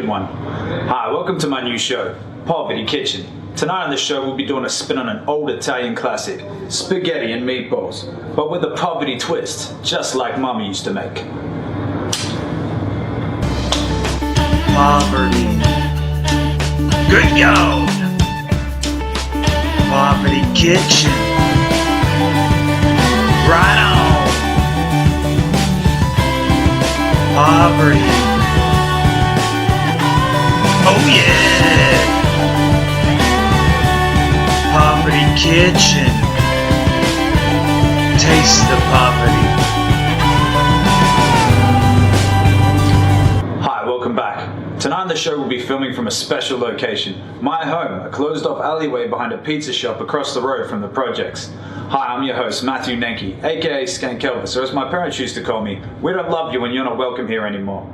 good one. Hi, welcome to my new show, Poverty Kitchen. Tonight on the show we'll be doing a spin on an old Italian classic, spaghetti and meatballs, but with a poverty twist, just like Mama used to make. Poverty. Good yo! Poverty Kitchen. Right on! Poverty. Oh yeah! Poverty Kitchen. Taste the poverty. Hi, welcome back. Tonight on the show we'll be filming from a special location, my home, a closed-off alleyway behind a pizza shop across the road from the projects. Hi, I'm your host, Matthew Nenke, aka Skank Elvis, or as my parents used to call me, we don't love you when you're not welcome here anymore.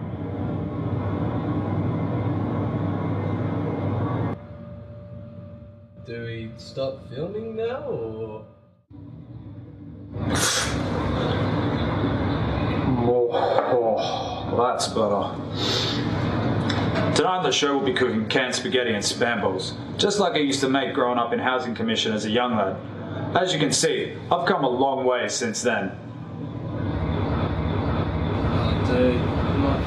Do we stop filming now, or...? Oh, that's better. Tonight on the show we'll be cooking canned spaghetti and spam bowls, just like I used to make growing up in Housing Commission as a young lad. As you can see, I've come a long way since then. Dude, I'm not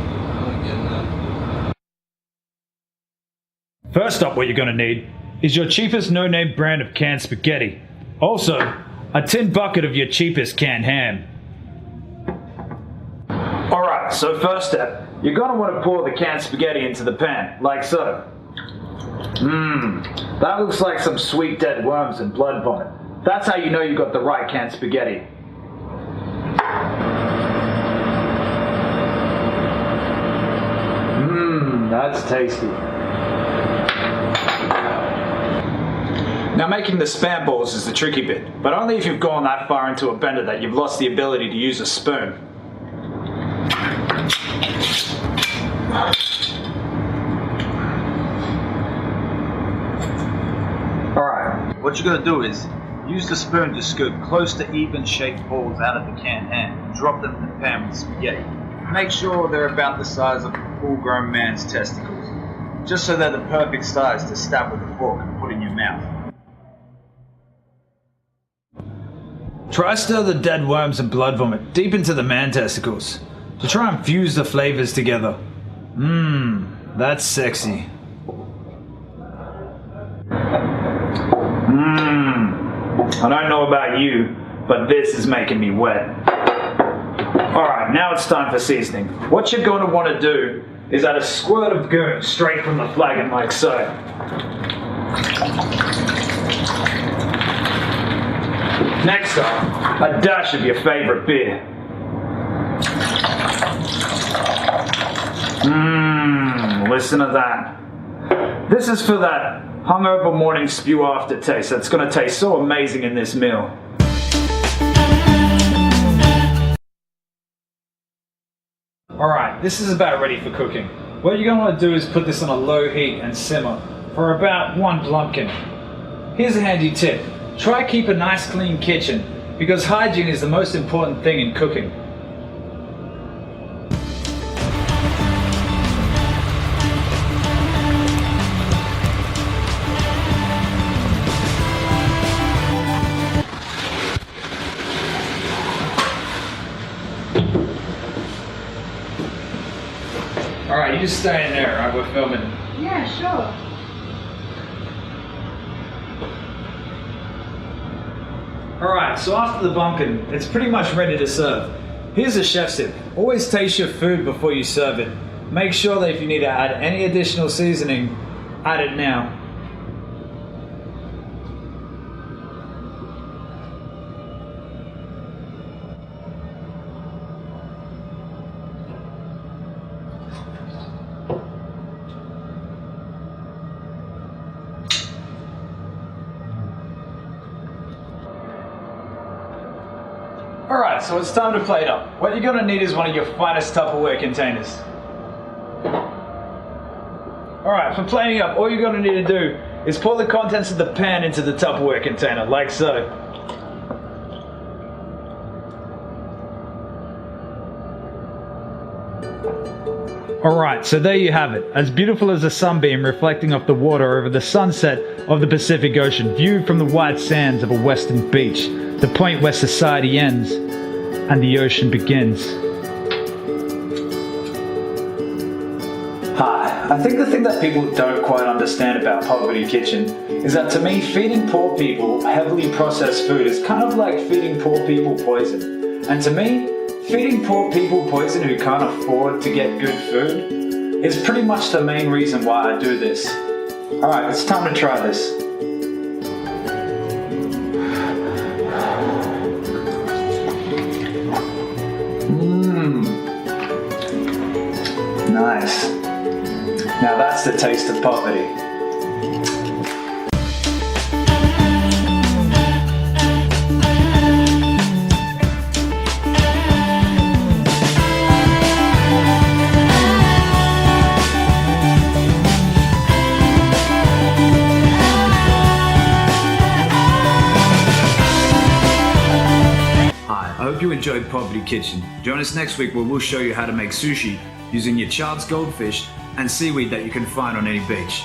getting that. First up, what you're going to need is your cheapest no-name brand of canned spaghetti. Also, a tin bucket of your cheapest canned ham. Alright, so first step, you're going to want to pour the canned spaghetti into the pan, like so. That looks like some sweet dead worms and blood vomit. That's how you know you got the right canned spaghetti. That's tasty. Now making the spam balls is the tricky bit, but only if you've gone that far into a bender that you've lost the ability to use a spoon. Alright, what you're going to do is use the spoon to scoop close to even shaped balls out of the canned ham and drop them in the pan with spaghetti. Make sure they're about the size of a full-grown man's testicles, just so they're the perfect size to stab with a fork and put in your mouth. Try stir the dead worms and blood vomit deep into the man testicles to try and fuse the flavors together. That's sexy. I don't know about you, but this is making me wet. Alright, now it's time for seasoning. What you're going to want to do is add a squirt of goon straight from the flagon like so. Next up, a dash of your favorite beer. Listen to that. This is for that hungover morning spew aftertaste that's going to taste so amazing in this meal. Alright, this is about ready for cooking. What you're going to want to do is put this on a low heat and simmer for about 1 blumpkin. Here's a handy tip. Try keep a nice clean kitchen, because hygiene is the most important thing in cooking. Alright, you just stay in there, alright? We're filming. Yeah, sure. Alright, so after the bumpkin, it's pretty much ready to serve. Here's a chef's tip. Always taste your food before you serve it. Make sure that if you need to add any additional seasoning, add it now. Alright, so it's time to plate up. What you're going to need is one of your finest Tupperware containers. Alright, for plating up, all you're going to need to do is pour the contents of the pan into the Tupperware container, like so. Alright, so there you have it. As beautiful as a sunbeam reflecting off the water over the sunset of the Pacific Ocean, viewed from the white sands of a western beach, the point where society ends and the ocean begins. Hi, I think the thing that people don't quite understand about Poverty Kitchen is that to me, feeding poor people heavily processed food is kind of like feeding poor people poison. And to me, feeding poor people poison who can't afford to get good food is pretty much the main reason why I do this. Alright, it's time to try this. Nice. Now that's the taste of poverty. I hope you enjoyed Poverty Kitchen. Join us next week where we'll show you how to make sushi using your child's goldfish and seaweed that you can find on any beach.